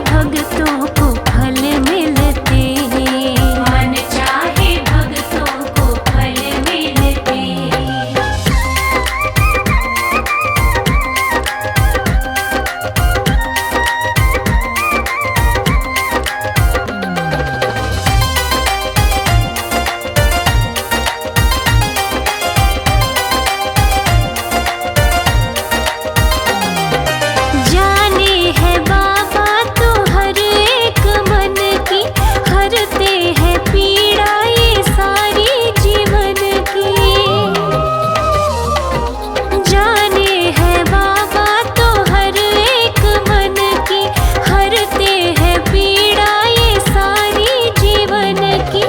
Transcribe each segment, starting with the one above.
भक्तों को फल मिलते हैं। मन चाहे भक्तों को फल मिलते हैं। जाने है बाबा तो हर एक मन की, हरते हैं पीड़ा ये सारी जीवन की। जाने है बाबा तो हर एक मन की, हरते हैं पीड़ा ये सारी जीवन की।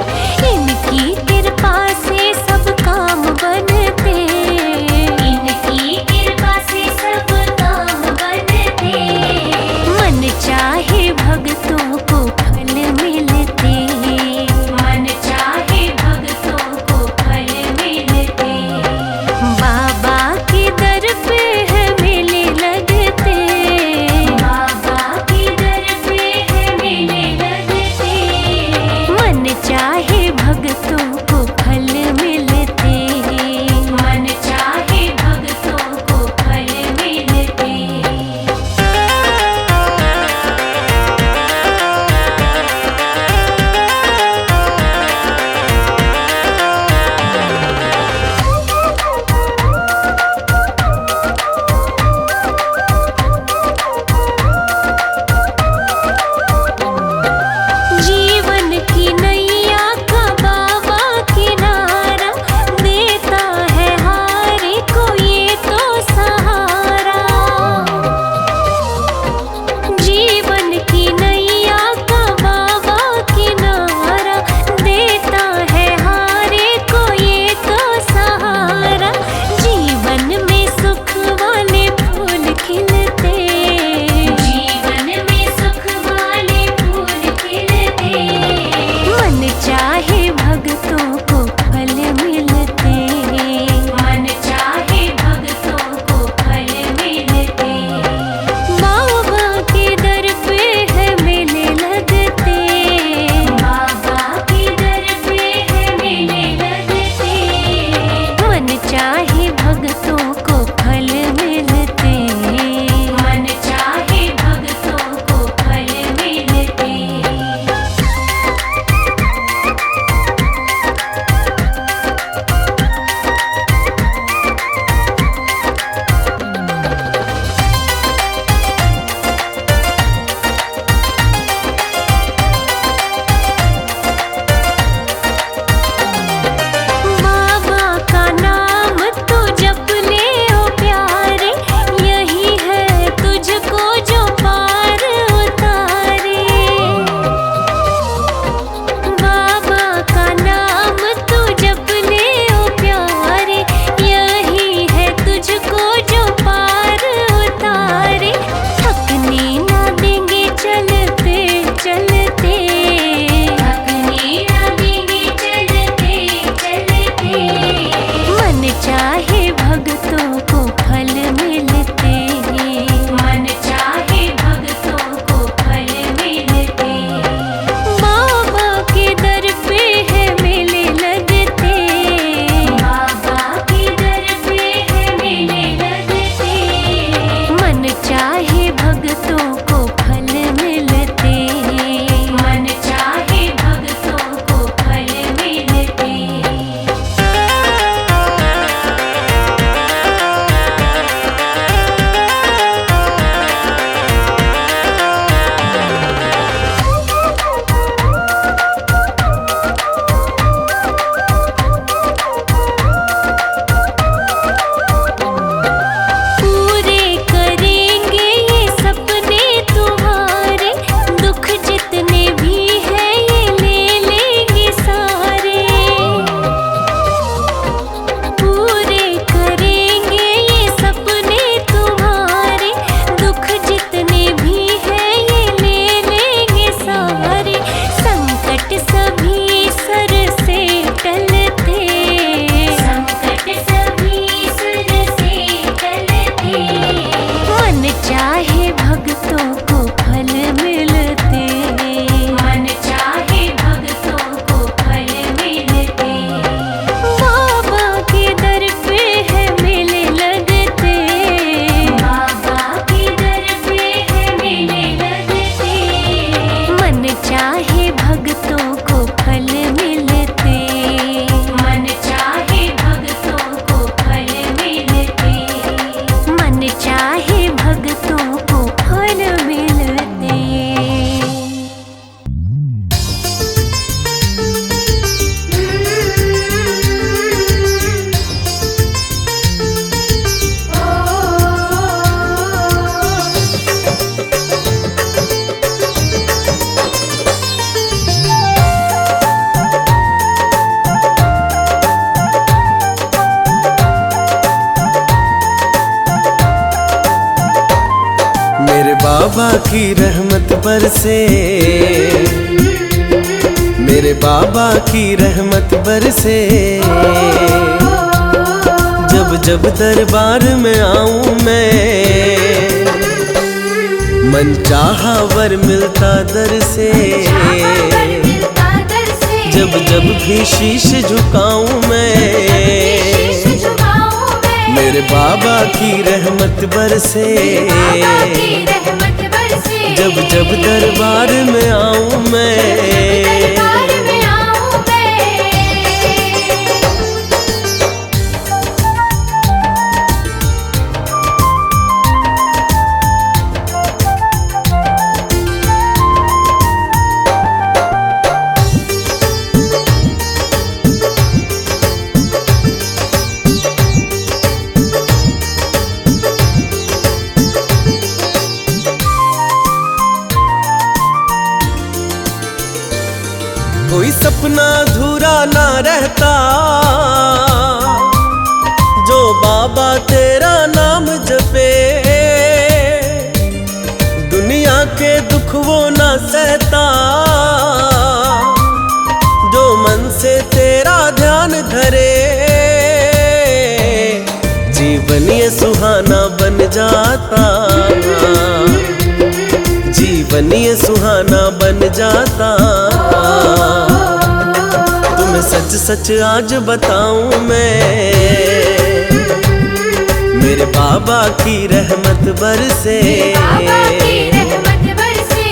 इनकी कृपा से सब काम बनते, इनकी कृपा से सब काम बनते। मन चाहे भक्तों को फल मिलते हैं। मन चाहे भक्तों को फल मिलते हैं। बाबा के दर पे है मेले लगते, बाबा के दर पे है मेले लगते। मन चाहे भक्तों को फल मिलते हैं। मन चाहे भक्तों को फल मिलते हैं। बाबा की रहमत बरसे, मेरे बाबा की रहमत बरसे। जब जब दरबार में आऊं मैं, मन चाहा वर मिलता दर से। जब जब भी शीश झुकाऊं मैं, मेरे बाबा की रहमत बरसे। जब जब दरबार में आऊं मैं, कोई सपना अधूरा ना रहता, जो बाबा तेरा नाम जपे। दुनिया के दुख वो ना सहता, जो मन से तेरा ध्यान धरे। जीवन ये सुहाना बन जाता, जीवन ये सुहाना बन जाता। तुम्हें सच सच आज बताऊं मैं, मेरे बाबा की रहमत बरसे।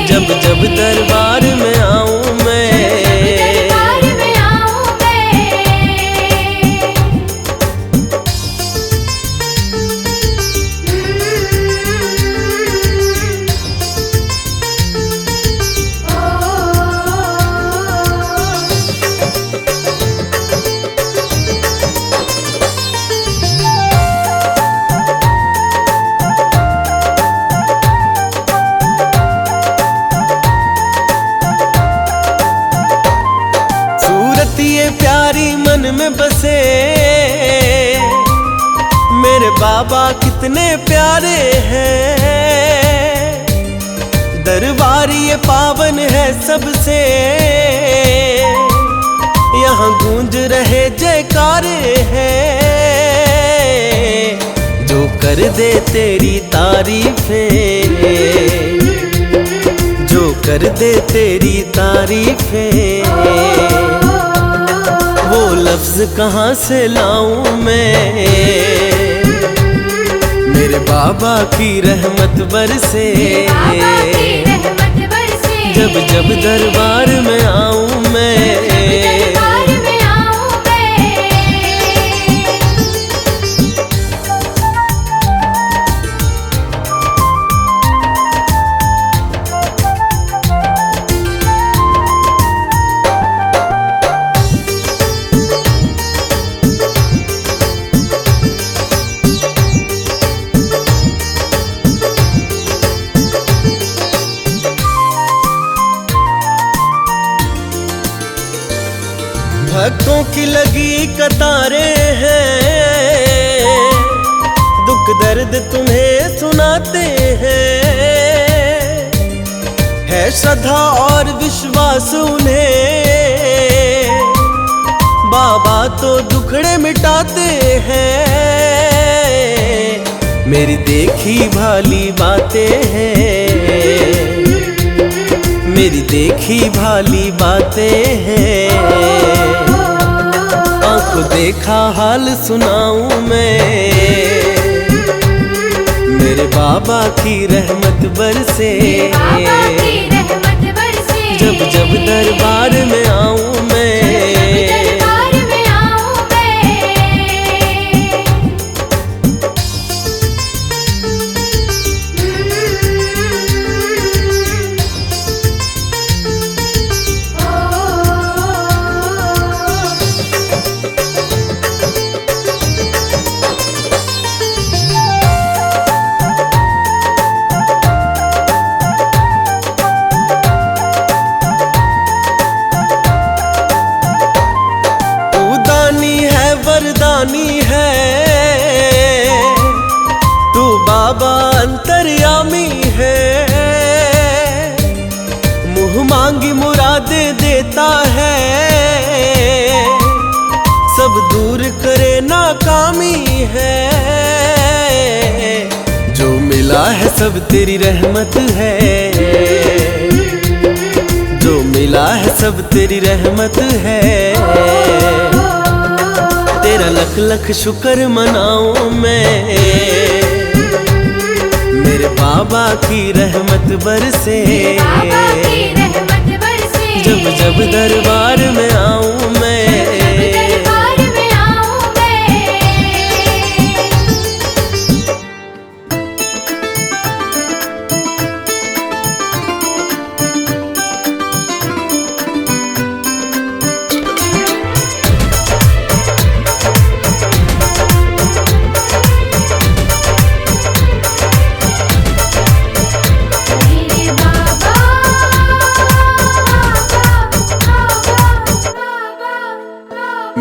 जब जब दरबार में आऊं मैं, ये प्यारी मन में बसे। मेरे बाबा कितने प्यारे हैं, दरबार ये पावन है सबसे। यहाँ गूंज रहे जयकारे हैं, जो कर दे तेरी तारीफें, जो कर दे तेरी तारीफें। वो लफ्ज कहाँ से लाऊं मैं, मेरे बाबा की रहमत बरसे। जब जब दरबार में आऊं मैं, भक्तों की लगी कतारें हैं, दुख दर्द तुम्हें सुनाते हैं। है श्रद्धा और विश्वास उन्हें, बाबा तो दुखड़े मिटाते हैं। मेरी देखी भाली बातें हैं, मेरी देखी भाली बातें हैं। आँख देखा हाल सुनाऊं मैं, मेरे बाबा की रहमत बरसे। जब जब दरबार में आऊं मैं, मांगी मुरादें देता है, सब दूर करे नाकामी है। जो मिला है सब तेरी रहमत है, जो मिला है सब तेरी रहमत है। तेरा लख लख शुक्र मनाऊं मैं, मेरे बाबा की रहमत बरसे। जब जब दरबार में आऊं मैं,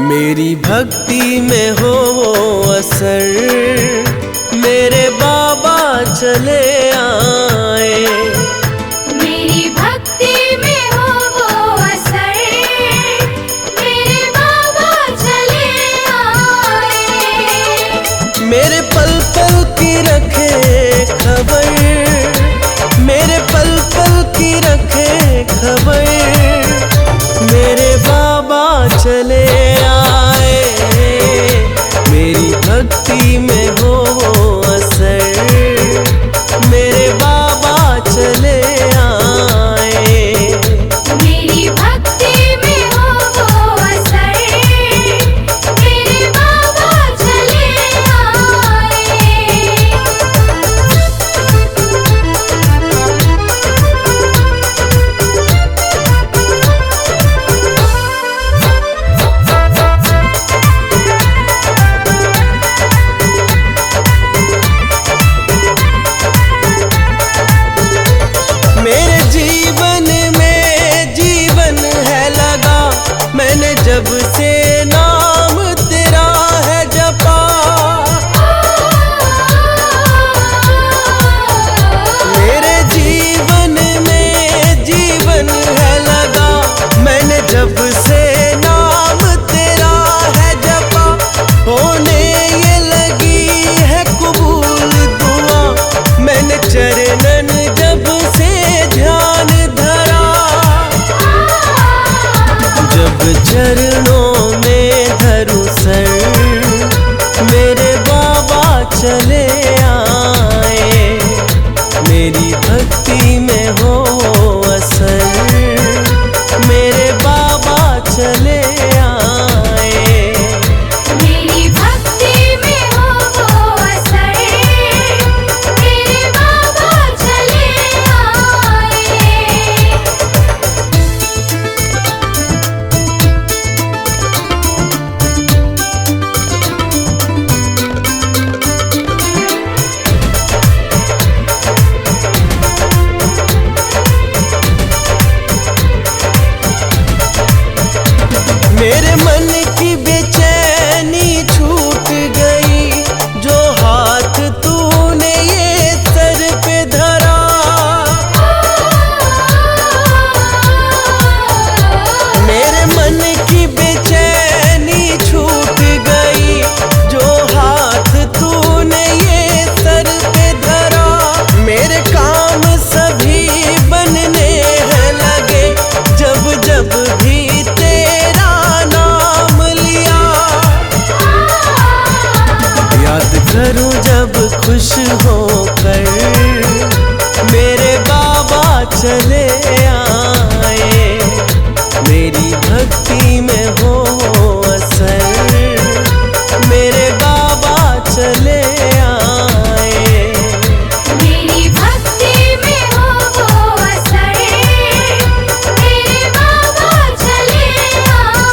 मेरी भक्ति में हो वो असर, मेरे बाबा चले आए। मेरी भक्ति में हो वो असर, मेरे बाबा चले आए। मेरे पल पल की रखे खबर, मेरे पल पल की रखे खबर, मेरे बाबा चले आए। मेरी भक्ति में हो वो असर, मेरे बाबा चले आए। मेरी भक्ति में हो वो असर, मेरे बाबा चले जब से नाम तेरा है जपा, मेरे जीवन में जीवन है लगा। मैंने जब से नाम तेरा है जपा, होने ये लगी है कबूल दुआ। मैंने चरणन जब से ध्यान धरा, जब चरणों में धरूं सर, मेरे बाबा चले आए। मेरी भक्ति में हो असर, मेरे बाबा चले आए। मेरी भक्ति में हो वो असर, मेरे बाबा चले आए। मेरे मन की बेचैनी छूट गई, जो हाथ तूने ये सर पे धरा। मेरे मन की बेचैनी छूट गई, जो हाथ तूने ये सर पे धरा। मेरे काम सभी बनने हैं लगे, जब जब भी तेरा नाम लिया। याद करूं जब खुश होकर, मेरे बाबा चले आए। मेरी भक्ति में हो असर, मेरे बाबा चले आए। मेरी भक्ति में हो वो असर, मेरे बाबा चले आए।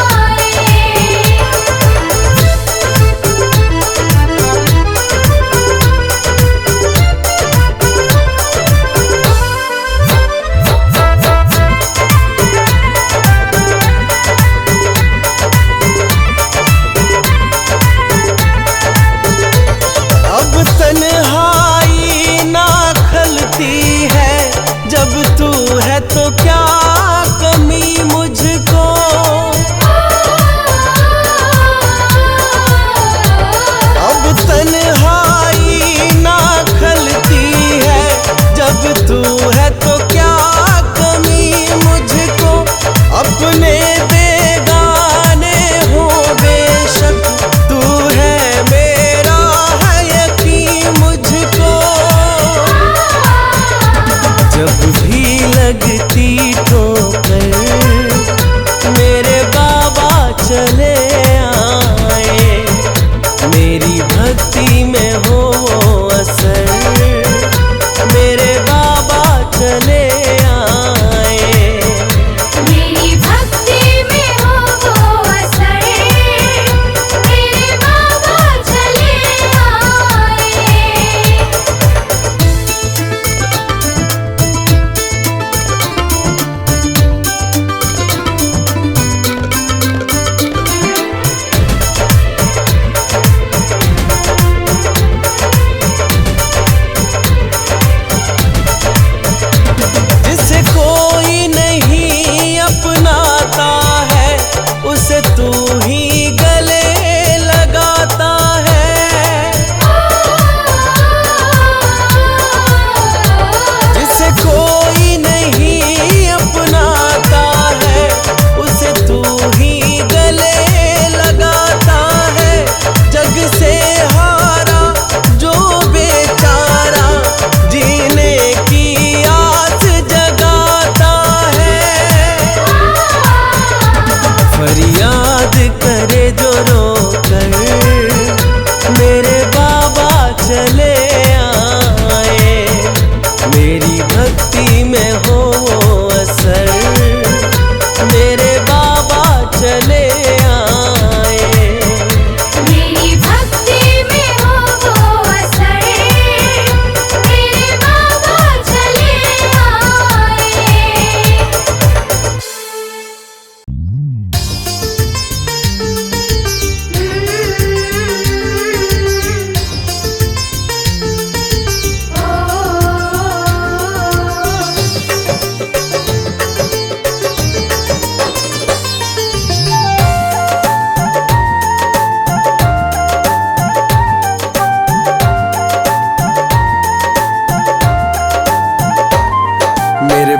तन्हाई ना खलती है, जब तू है तो क्या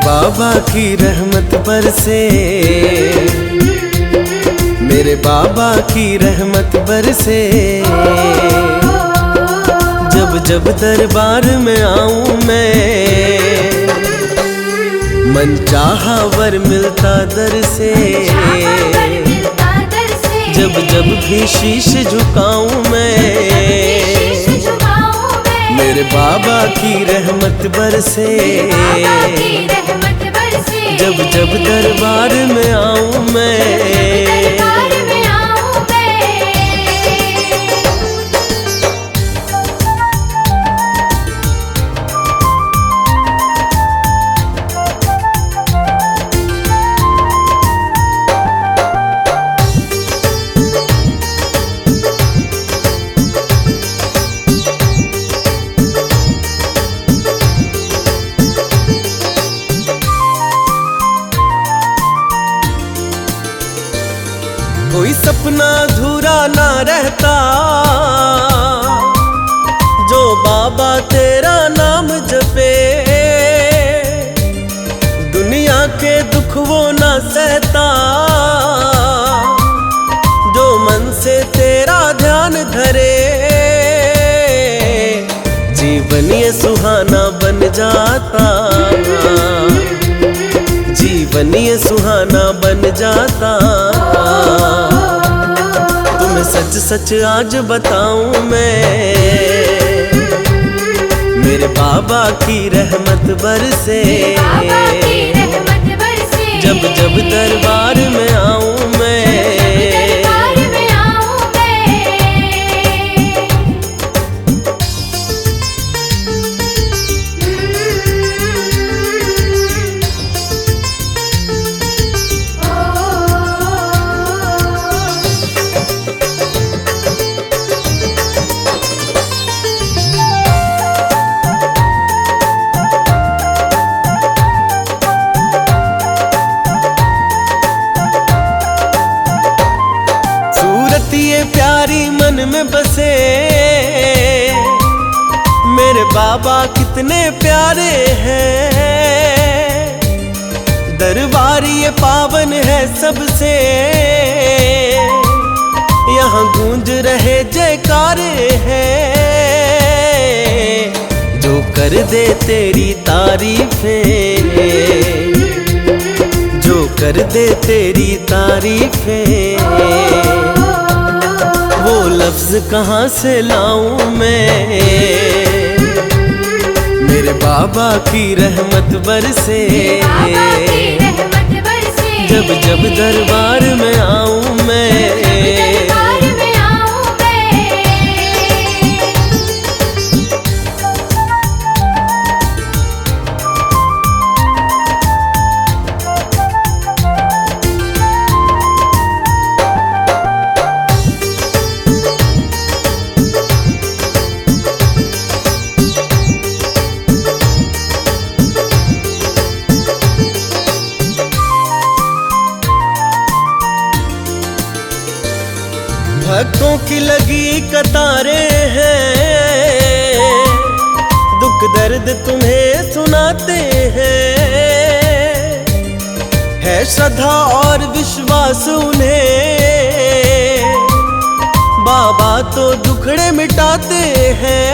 बाबा की रहमत बरसे, मेरे बाबा की रहमत बरसे। जब जब दरबार में आऊं मैं, मन चाहा वर मिलता दर से। जब जब भी शीश झुकाऊं मैं, मेरे बाबा की रहमत बरसे। जब जब दरबार में आऊं मैं, कोई सपना अधूरा ना रहता, जो बाबा तेरा नाम जपे। दुनिया के दुख वो ना सहता, जो मन से तेरा ध्यान धरे। जीवन ये सुहाना बन जाता, जीवन ये सुहाना बन जाता। तुम्हें सच सच आज बताऊं मैं, मेरे बाबा की रहमत बरसे। जब जब दरबार में आऊं मैं, ये प्यारी मन में बसे। मेरे बाबा कितने प्यारे हैं, दरबार ये पावन है सबसे। यहाँ गूंज रहे जयकारे हैं, जो कर दे तेरी तारीफें, जो कर दे तेरी तारीफें। वो लफ्ज कहाँ से लाऊं मैं, मेरे बाबा की रहमत बरसे। जब जब दरबार में आऊं मैं, भक्तों की लगी कतारें हैं, दुख दर्द तुम्हें सुनाते हैं। है श्रद्धा और विश्वास उन्हें, बाबा तो दुखड़े मिटाते हैं।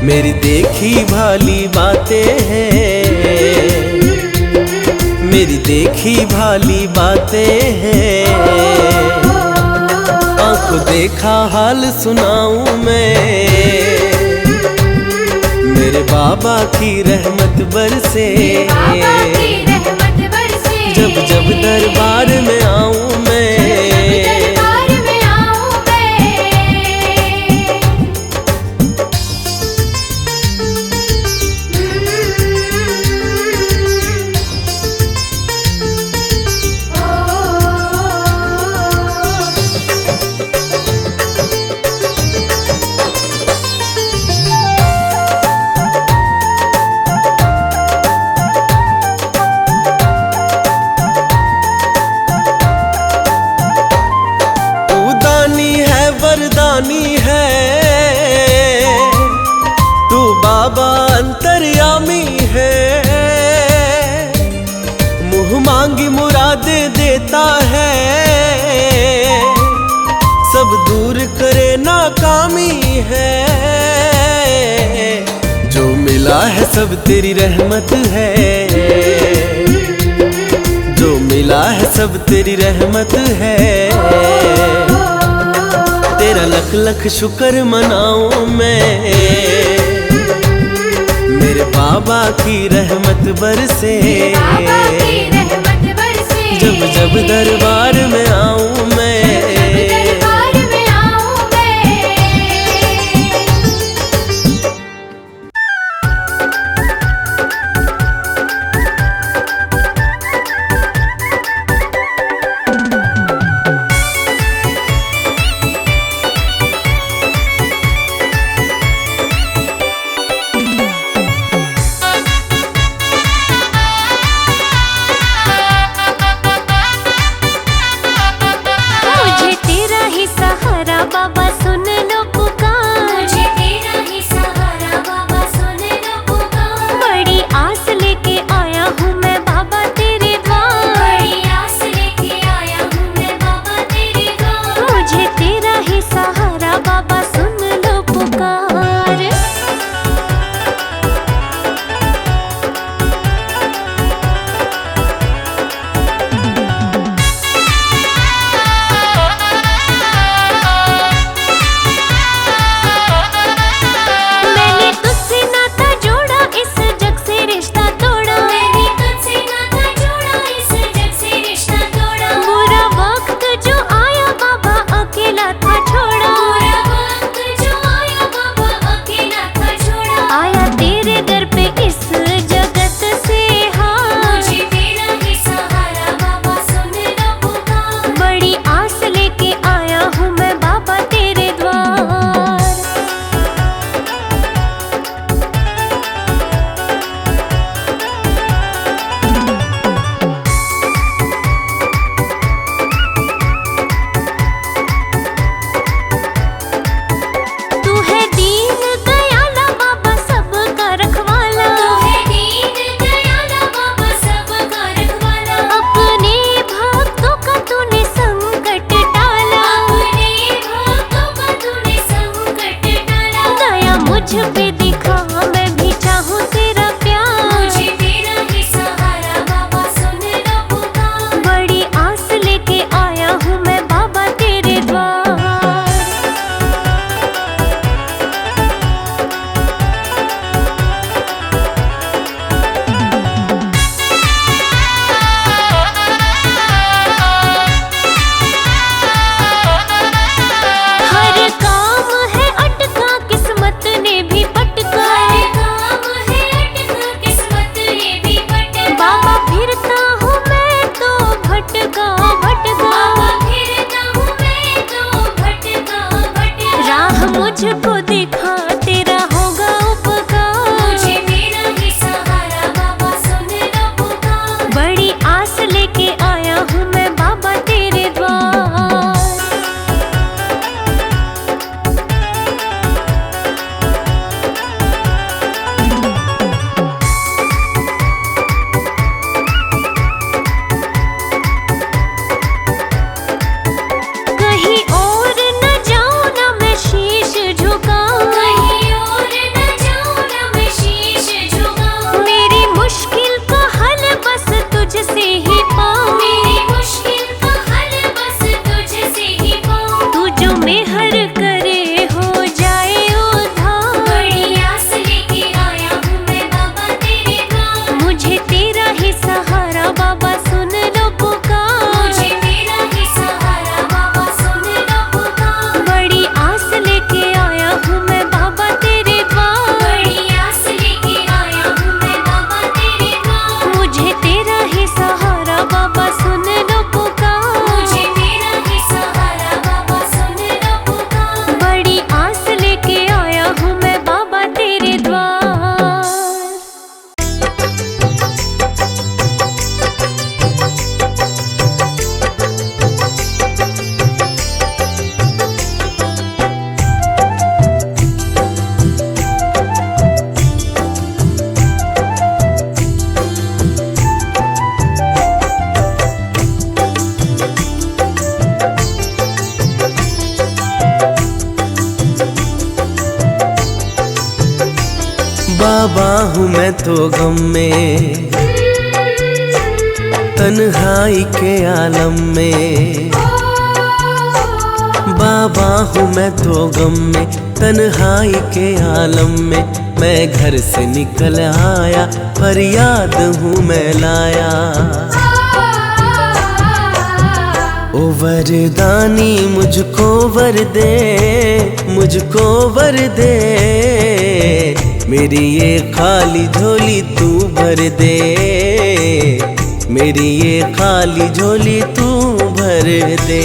मेरी देखी भाली बातें हैं, मेरी देखी भाली बातें हैं। आंखों देखा हाल सुनाऊं मैं, मेरे बाबा की रहमत बरसे। जब जब दरबार में आऊं मैं, मांगी मुरादें देता है, सब दूर करे नाकामी है। जो मिला है सब तेरी रहमत है, जो मिला है सब तेरी रहमत है। तेरा लख लख शुक्र मनाऊं मैं, मेरे बाबा की रहमत बरसे। जब जब दरबार में आऊं मैं, बाबा हूँ मैं तो गम में, तन्हाई के आलम में। बाबा हूँ मैं तो गम में, तन्हाई के आलम में। मैं घर से निकल आया, फरियाद हूँ मैं लाया। ओ वरदानी मुझको वर दे, मुझको वर दे। मेरी ये खाली झोली तू भर दे, मेरी ये खाली झोली तू भर दे।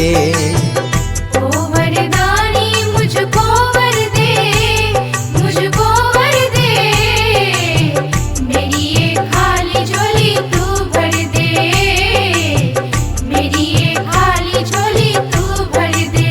ओ वरदानी मुझको वर दे, मुझको वर दे। मेरी ये खाली झोली तू भर दे, मेरी ये खाली झोली तू भर दे।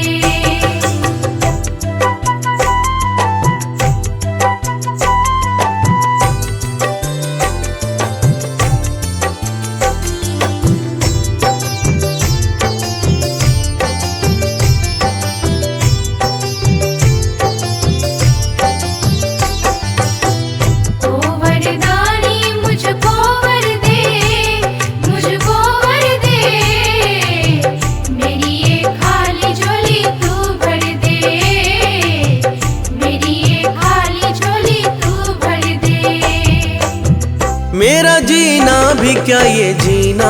मेरा जीना भी क्या ये जीना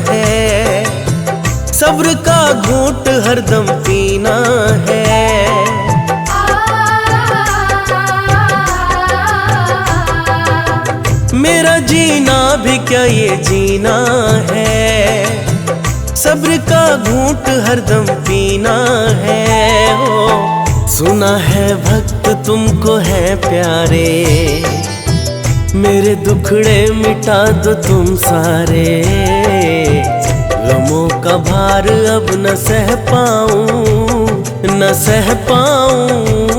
है, सब्र का घूंट हरदम पीना है। मेरा जीना भी क्या ये जीना है, सब्र का घूंट हरदम पीना है। ओ सुना है भक्त तुमको है प्यारे, मेरे दुखड़े मिटा दो तुम सारे। गमों का भार अब न सह पाऊं, न सह पाऊं।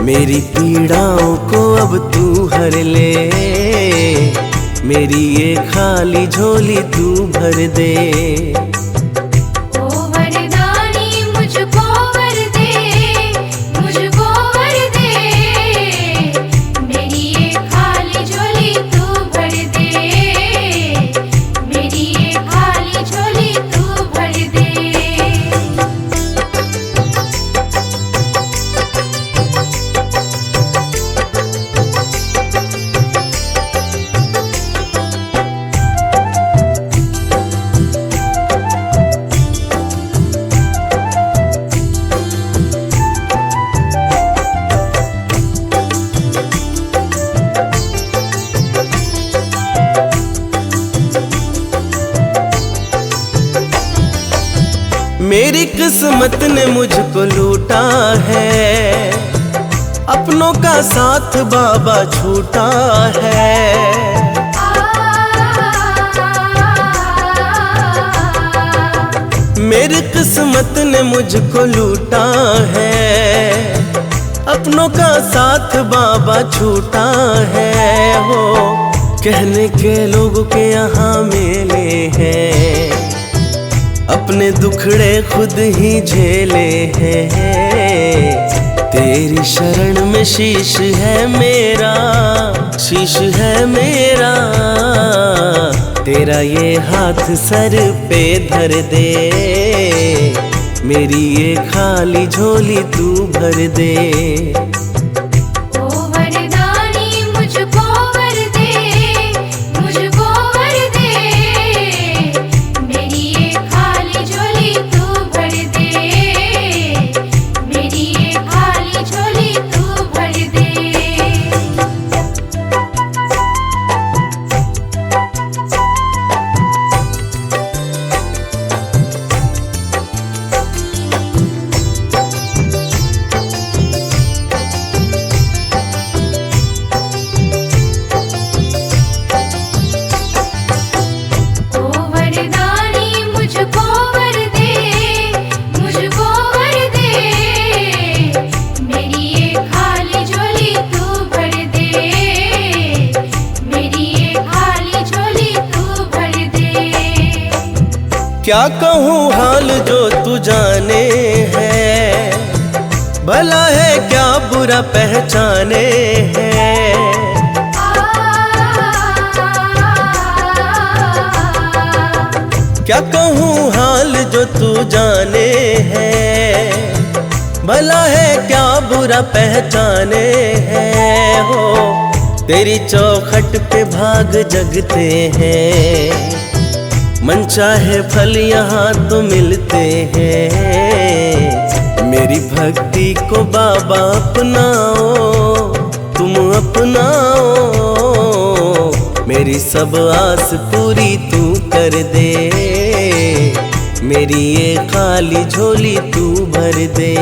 मेरी पीड़ाओं को अब तू हर ले, मेरी ये खाली झोली तू भर दे। मेरी किस्मत ने मुझको लूटा है, अपनों का साथ बाबा छूटा है। मेरी किस्मत ने मुझको लूटा है, अपनों का साथ बाबा छूटा है। हो कहने के लोगों के यहाँ मेले हैं, अपने दुखड़े खुद ही झेले हैं। तेरी शरण में शीश है मेरा, शीश है मेरा। तेरा ये हाथ सर पे धर दे, मेरी ये खाली झोली तू भर दे। क्या कहूँ हाल जो तू जाने है, भला है क्या बुरा पहचाने है। क्या कहूँ हाल जो तू जाने है, भला है क्या बुरा पहचाने हैं हो। तेरी चौखट पे भाग जगते हैं, मन चाहे फल यहाँ तो मिलते हैं। मेरी भक्ति को बाबा अपनाओ, तुम अपनाओ, मेरी सब आस पूरी तू कर दे, मेरी ये खाली झोली तू भर दे।